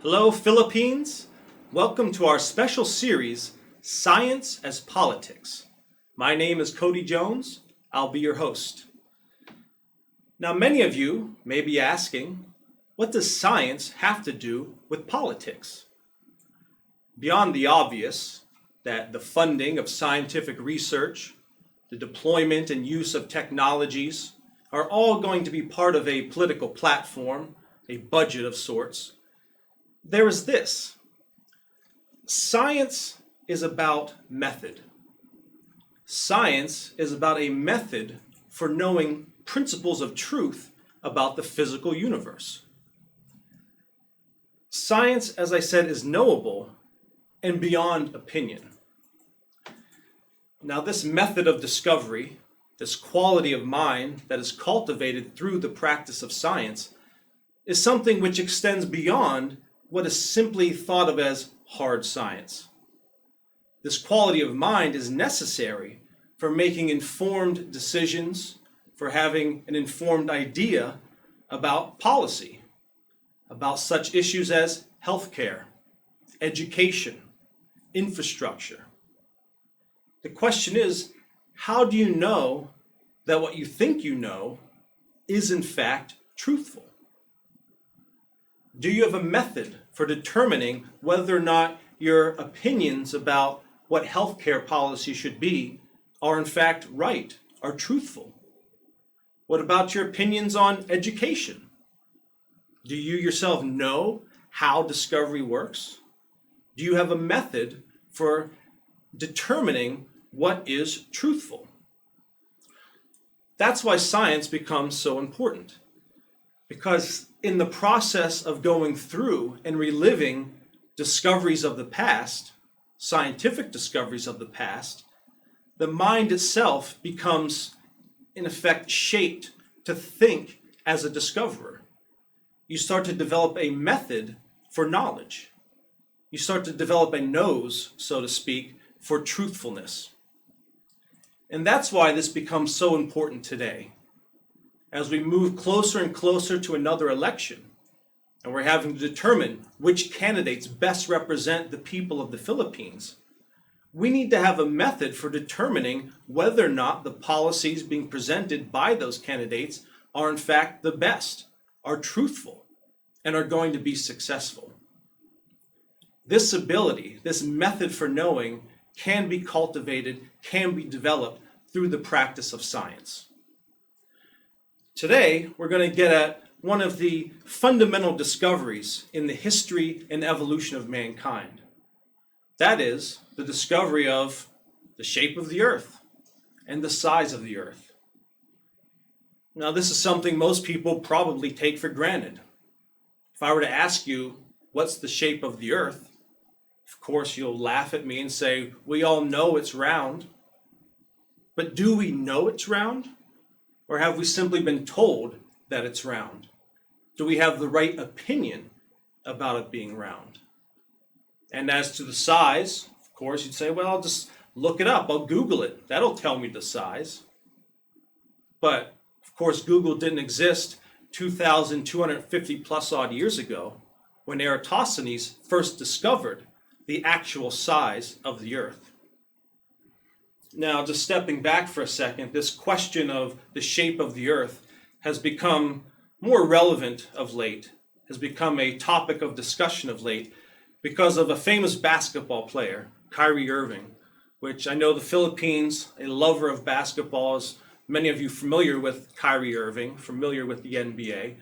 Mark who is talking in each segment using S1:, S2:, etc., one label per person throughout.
S1: Hello, Philippines. Welcome to our special series, Science as Politics. My name is Cody Jones. I'll be your host. Now, many of you may be asking, what does science have to do with politics? Beyond the obvious, that the funding of scientific research, the deployment and use of technologies are all going to be part of a political platform, a budget of sorts. There is this. Science is about method. Science is about a method for knowing principles of truth about the physical universe. Science, as I said, is knowable and beyond opinion. Now, this method of discovery, this quality of mind that is cultivated through the practice of science, is something which extends beyond what is simply thought of as hard science. This quality of mind is necessary for making informed decisions, for having an informed idea about policy, about such issues as healthcare, education, infrastructure. The question is, how do you know that what you think you know is in fact truthful? Do you have a method for determining whether or not your opinions about what healthcare policy should be are in fact right, are truthful? What about your opinions on education? Do you yourself know how discovery works? Do you have a method for determining what is truthful? That's why science becomes so important. Because in the process of going through and reliving discoveries of the past, scientific discoveries of the past, the mind itself becomes, in effect, shaped to think as a discoverer. You start to develop a method for knowledge. You start to develop a nose, so to speak, for truthfulness. And that's why this becomes so important today. As we move closer and closer to another election, and we're having to determine which candidates best represent the people of the Philippines, we need to have a method for determining whether or not the policies being presented by those candidates are in fact the best, are truthful, and are going to be successful. This ability, this method for knowing, can be cultivated, can be developed through the practice of science. Today, we're going to get at one of the fundamental discoveries in the history and evolution of mankind. That is the discovery of the shape of the earth and the size of the earth. Now, this is something most people probably take for granted. If I were to ask you, what's the shape of the earth? Of course, you'll laugh at me and say, we all know it's round. But do we know it's round? Or have we simply been told that it's round? Do we have the right opinion about it being round? And as to the size, of course, you'd say, well, I'll just look it up. I'll Google it. That'll tell me the size. But, of course, Google didn't exist 2,250 plus odd years ago when Eratosthenes first discovered the actual size of the earth. Now, just stepping back for a second, this question of the shape of the earth has become more relevant of late, has become a topic of discussion of late because of a famous basketball player, Kyrie Irving, which I know the Philippines, a lover of basketball, is many of you familiar with Kyrie Irving, familiar with the NBA.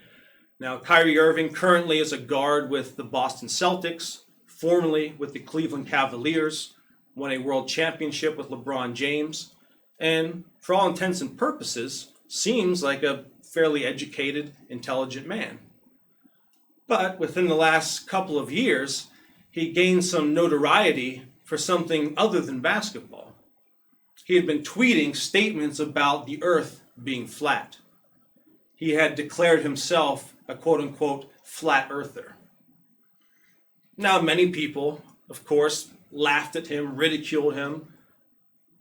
S1: Now, Kyrie Irving currently is a guard with the Boston Celtics, formerly with the Cleveland Cavaliers, won a world championship with LeBron James, and for all intents and purposes, seems like a fairly educated, intelligent man. But within the last couple of years, he gained some notoriety for something other than basketball. He had been tweeting statements about the earth being flat. He had declared himself a quote-unquote flat earther. Now, many people, of course, laughed at him, ridiculed him.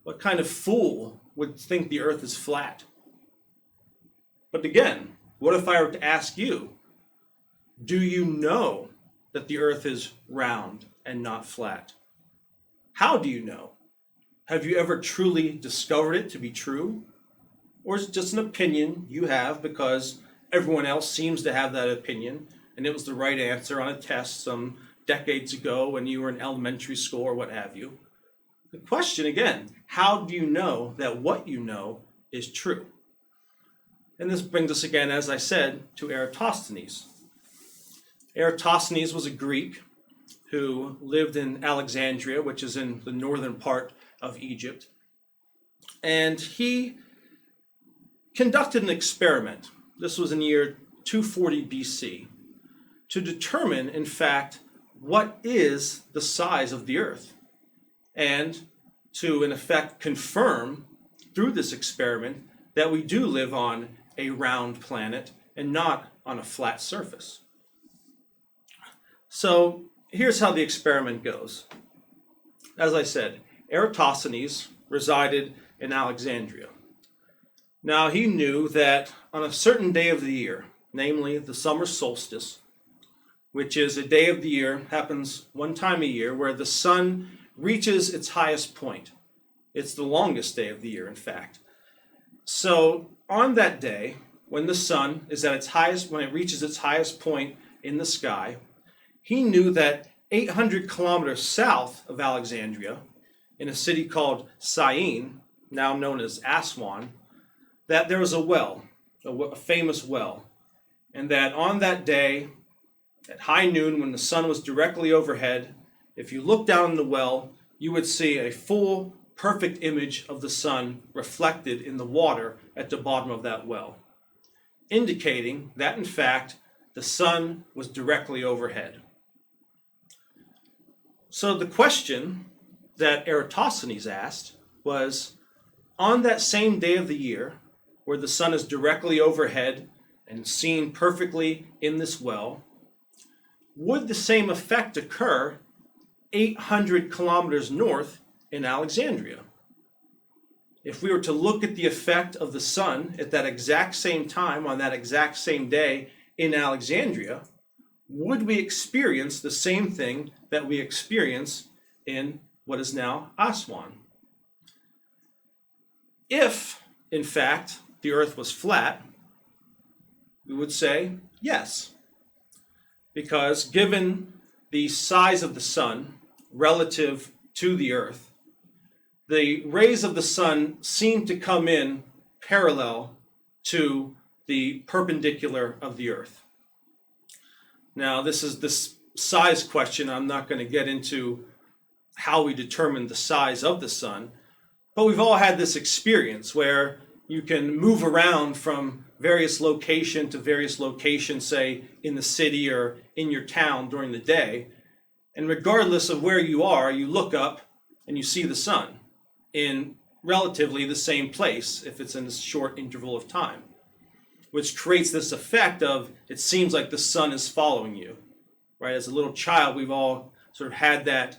S1: What kind of fool would think the earth is flat? But again, what if I were to ask you, do you know that the earth is round and not flat? How do you know? Have you ever truly discovered it to be true? Or is it just an opinion you have because everyone else seems to have that opinion and it was the right answer on a test some decades ago when you were in elementary school or what have you? The question again, how do you know that what you know is true? And this brings us again, as I said, to Eratosthenes. Eratosthenes was a Greek who lived in Alexandria, which is in the northern part of Egypt. And he conducted an experiment. This was in the year 240 BC, to determine, in fact, what is the size of the earth, and to, in effect, confirm through this experiment that we do live on a round planet and not on a flat surface. So here's how the experiment goes. As I said, Eratosthenes resided in Alexandria. Now he knew that on a certain day of the year, namely the summer solstice, which is a day of the year, happens one time a year, where the sun reaches its highest point. It's the longest day of the year, in fact. So on that day, when the sun is at its highest, when it reaches its highest point in the sky, he knew that 800 kilometers south of Alexandria, in a city called Syene, now known as Aswan, that there was a well, a famous well, and that on that day, at high noon, when the sun was directly overhead, if you looked down in the well, you would see a full, perfect image of the sun reflected in the water at the bottom of that well, indicating that, in fact, the sun was directly overhead. So the question that Eratosthenes asked was, on that same day of the year, where the sun is directly overhead and seen perfectly in this well, would the same effect occur 800 kilometers north in Alexandria? If we were to look at the effect of the sun at that exact same time, on that exact same day in Alexandria, would we experience the same thing that we experience in what is now Aswan? If, in fact, the earth was flat, we would say yes. Because given the size of the sun relative to the earth, the rays of the sun seem to come in parallel to the perpendicular of the earth. Now, this is this size question. I'm not going to get into how we determine the size of the sun, but we've all had this experience where you can move around from various location to various location, say in the city or in your town during the day. And regardless of where you are, you look up and you see the sun in relatively the same place if it's in a short interval of time, which creates this effect of it seems like the sun is following you, right? As a little child, we've all sort of had that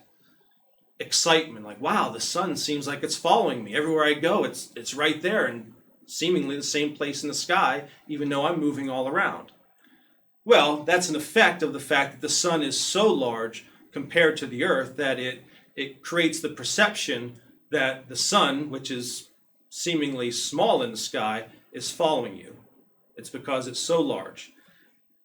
S1: excitement, like, wow, the sun seems like it's following me. Everywhere I go, it's right there and seemingly the same place in the sky, even though I'm moving all around. Well, that's an effect of the fact that the sun is so large compared to the earth that it creates the perception that the sun, which is seemingly small in the sky, is following you. It's because it's so large.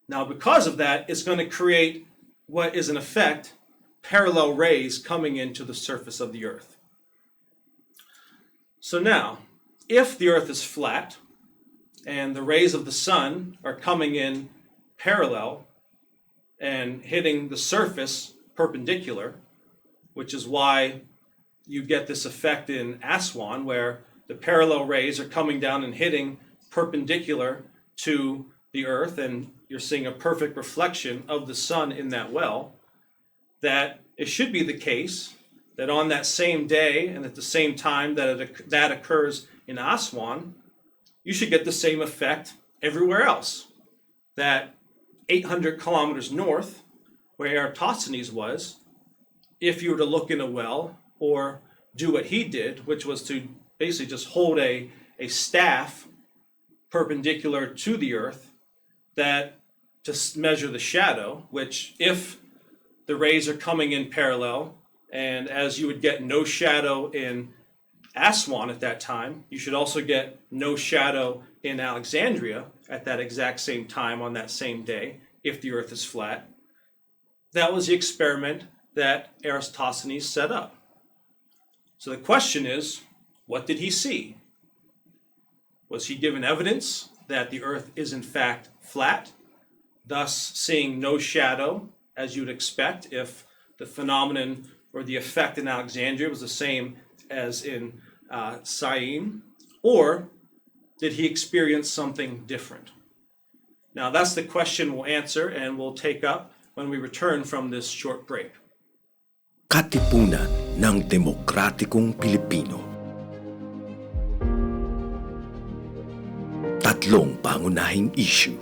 S1: Now, because of that, it's going to create what is in effect parallel rays coming into the surface of the earth. So now, if the earth is flat and the rays of the sun are coming in parallel and hitting the surface perpendicular, which is why you get this effect in Aswan where the parallel rays are coming down and hitting perpendicular to the earth, and you're seeing a perfect reflection of the sun in that well, that it should be the case that on that same day and at the same time that occurs in Aswan, you should get the same effect everywhere else. That 800 kilometers north, where Eratosthenes was, if you were to look in a well or do what he did, which was to basically just hold a staff perpendicular to the earth that to measure the shadow, which if the rays are coming in parallel, and as you would get no shadow in Aswan at that time, you should also get no shadow in Alexandria at that exact same time on that same day, if the earth is flat. That was the experiment that Eratosthenes set up. So the question is, what did he see? Was he given evidence that the earth is in fact flat, thus seeing no shadow, as you would expect if the phenomenon or the effect in Alexandria was the same as in Syene? Or did he experience something different? Now that's the question we'll answer and we'll take up when we return from this short break.
S2: Katipunan ng Demokratikong Pilipino. Tatlong pangunahing issue.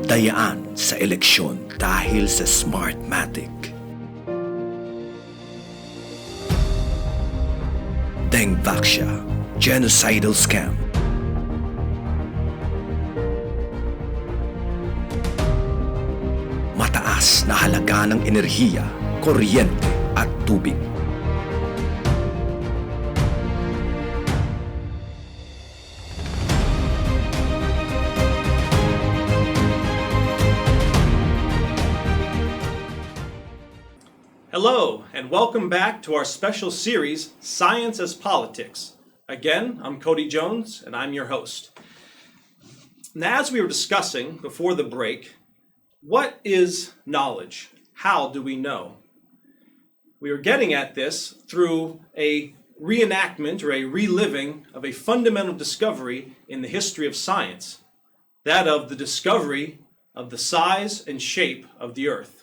S2: Dayaan sa eleksyon dahil sa Smartmatic. Dengvaksha, genocidal scam. Mataas na halaga ng enerhiya, kuryente at tubig.
S1: Hello, and welcome back to our special series, Science as Politics. Again, I'm Cody Jones, and I'm your host. Now, as we were discussing before the break, what is knowledge? How do we know? We are getting at this through a reenactment or a reliving of a fundamental discovery in the history of science, that of the discovery of the size and shape of the earth.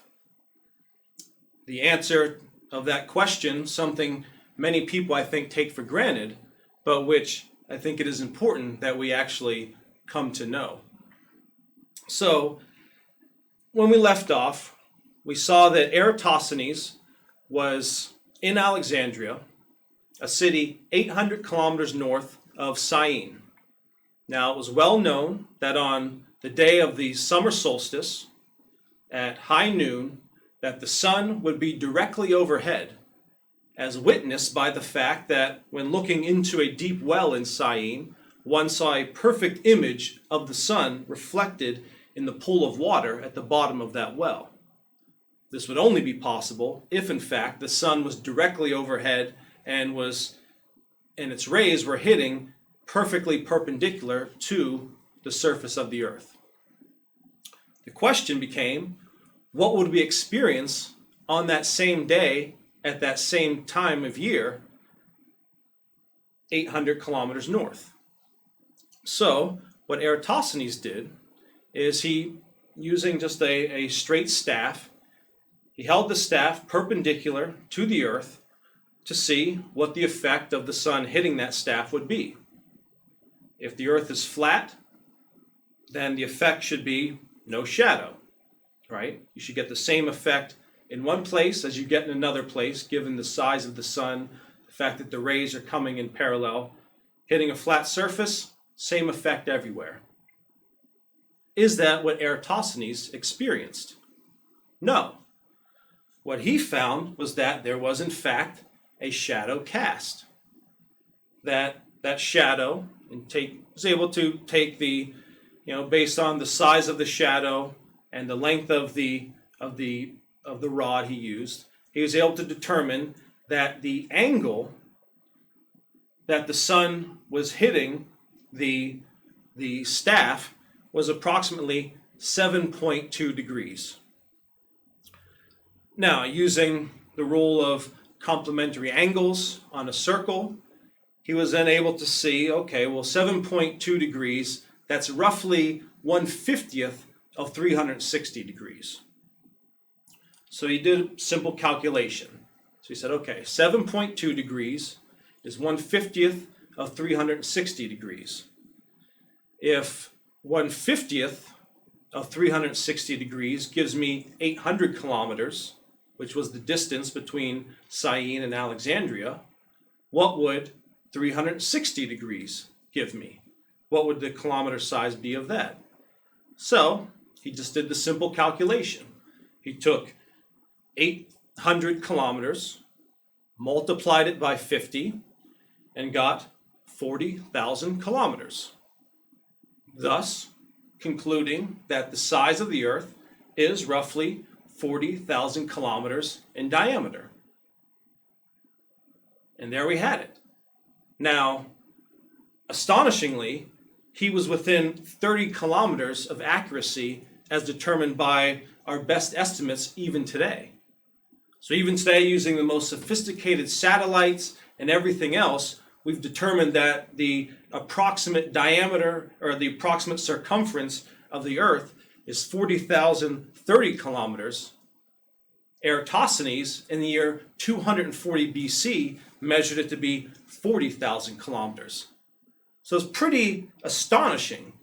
S1: The answer of that question, something many people I think take for granted, but which I think it is important that we actually come to know. So, when we left off, we saw that Eratosthenes was in Alexandria, a city 800 kilometers north of Syene. Now, it was well known that on the day of the summer solstice, at high noon, that the sun would be directly overhead, as witnessed by the fact that when looking into a deep well in Syene, one saw a perfect image of the sun reflected in the pool of water at the bottom of that well. This would only be possible if, in fact, the sun was directly overhead and its rays were hitting perfectly perpendicular to the surface of the earth. The question became, what would we experience on that same day at that same time of year, 800 kilometers north? So what Eratosthenes did is he, using just a straight staff, he held the staff perpendicular to the earth to see what the effect of the sun hitting that staff would be. If the earth is flat, then the effect should be no shadow. Right? You should get the same effect in one place as you get in another place, given the size of the sun, the fact that the rays are coming in parallel. Hitting a flat surface, same effect everywhere. Is that what Eratosthenes experienced? No. What he found was that there was in fact a shadow cast. That shadow, was able to take the, based on the size of the shadow and the length of the rod he used, he was able to determine that the angle that the sun was hitting the staff was approximately 7.2 degrees. Now, using the rule of complementary angles on a circle, he was then able to see, 7.2 degrees, that's roughly 1/50th of 360 degrees. So he did a simple calculation. So he said, 7.2 degrees is 1/50th of 360 degrees. If 1/50th of 360 degrees gives me 800 kilometers, which was the distance between Syene and Alexandria, what would 360 degrees give me? What would the kilometer size be of that? So he just did the simple calculation. He took 800 kilometers, multiplied it by 50, and got 40,000 kilometers. Thus, concluding that the size of the Earth is roughly 40,000 kilometers in diameter. And there we had it. Now, astonishingly, he was within 30 kilometers of accuracy as determined by our best estimates even today. So even today, using the most sophisticated satellites and everything else, we've determined that the approximate diameter or the approximate circumference of the Earth is 40,030 kilometers. Eratosthenes, in the year 240 BC, measured it to be 40,000 kilometers. So it's pretty astonishing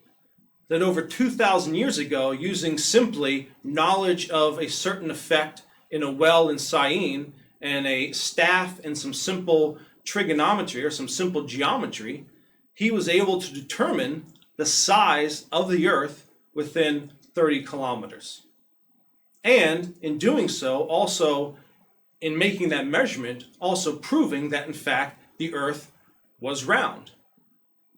S1: that over 2,000 years ago, using simply knowledge of a certain effect in a well in Syene and a staff and some simple trigonometry or some simple geometry, he was able to determine the size of the Earth within 30 kilometers. And in doing so, also in making that measurement, also proving that in fact the Earth was round.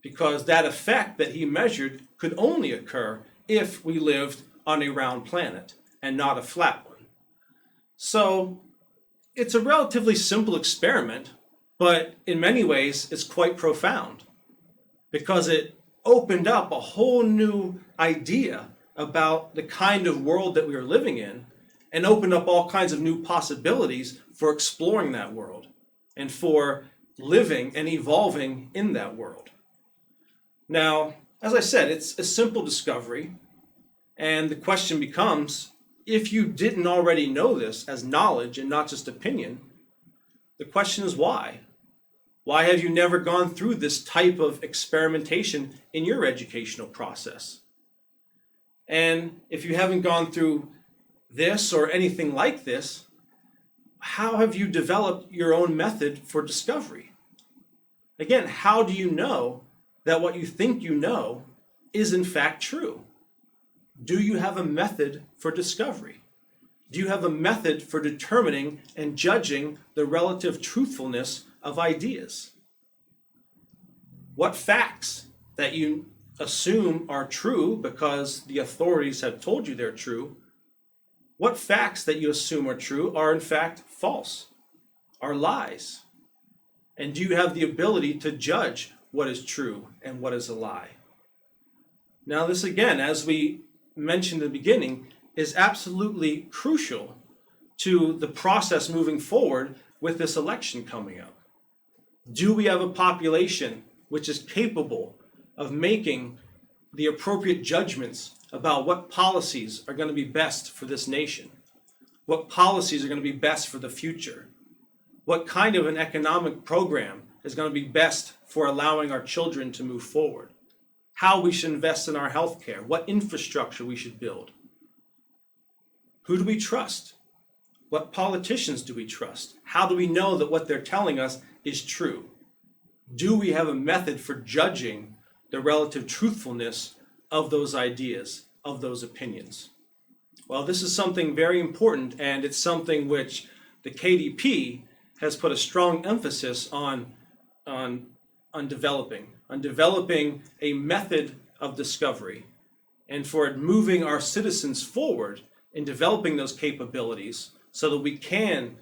S1: Because that effect that he measured could only occur if we lived on a round planet and not a flat one. So it's a relatively simple experiment, but in many ways it's quite profound because it opened up a whole new idea about the kind of world that we are living in and opened up all kinds of new possibilities for exploring that world and for living and evolving in that world. Now, as I said, it's a simple discovery, and the question becomes, if you didn't already know this as knowledge and not just opinion, the question is why? Why have you never gone through this type of experimentation in your educational process? And if you haven't gone through this or anything like this, how have you developed your own method for discovery? Again, how do you know that what you think you know is in fact true? Do you have a method for discovery? Do you have a method for determining and judging the relative truthfulness of ideas? What facts that you assume are true because the authorities have told you they're true, what facts that you assume are true are in fact false, are lies? And do you have the ability to judge what is true and what is a lie? Now this again, as we mentioned in the beginning, is absolutely crucial to the process moving forward with this election coming up. Do we have a population which is capable of making the appropriate judgments about what policies are going to be best for this nation? What policies are going to be best for the future? What kind of an economic program is going to be best for allowing our children to move forward? How we should invest in our healthcare, what infrastructure we should build. Who do we trust? What politicians do we trust? How do we know that what they're telling us is true? Do we have a method for judging the relative truthfulness of those ideas, of those opinions? Well, this is something very important, and it's something which the KDP has put a strong emphasis on developing a method of discovery, and for moving our citizens forward in developing those capabilities so that we can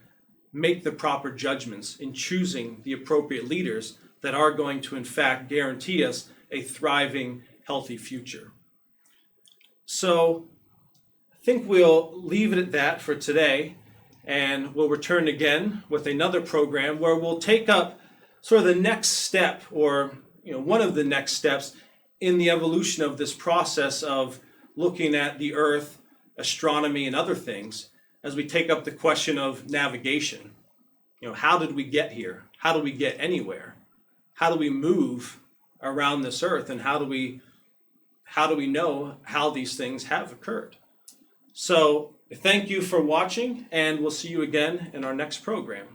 S1: make the proper judgments in choosing the appropriate leaders that are going to in fact guarantee us a thriving, healthy future. So I think we'll leave it at that for today, and we'll return again with another program where we'll take up sort of the next step, or one of the next steps in the evolution of this process of looking at the Earth, astronomy, and other things, as we take up the question of navigation. How did we get here? How do we get anywhere? How do we move around this Earth, and how do we know how these things have occurred? So thank you for watching, and we'll see you again in our next program.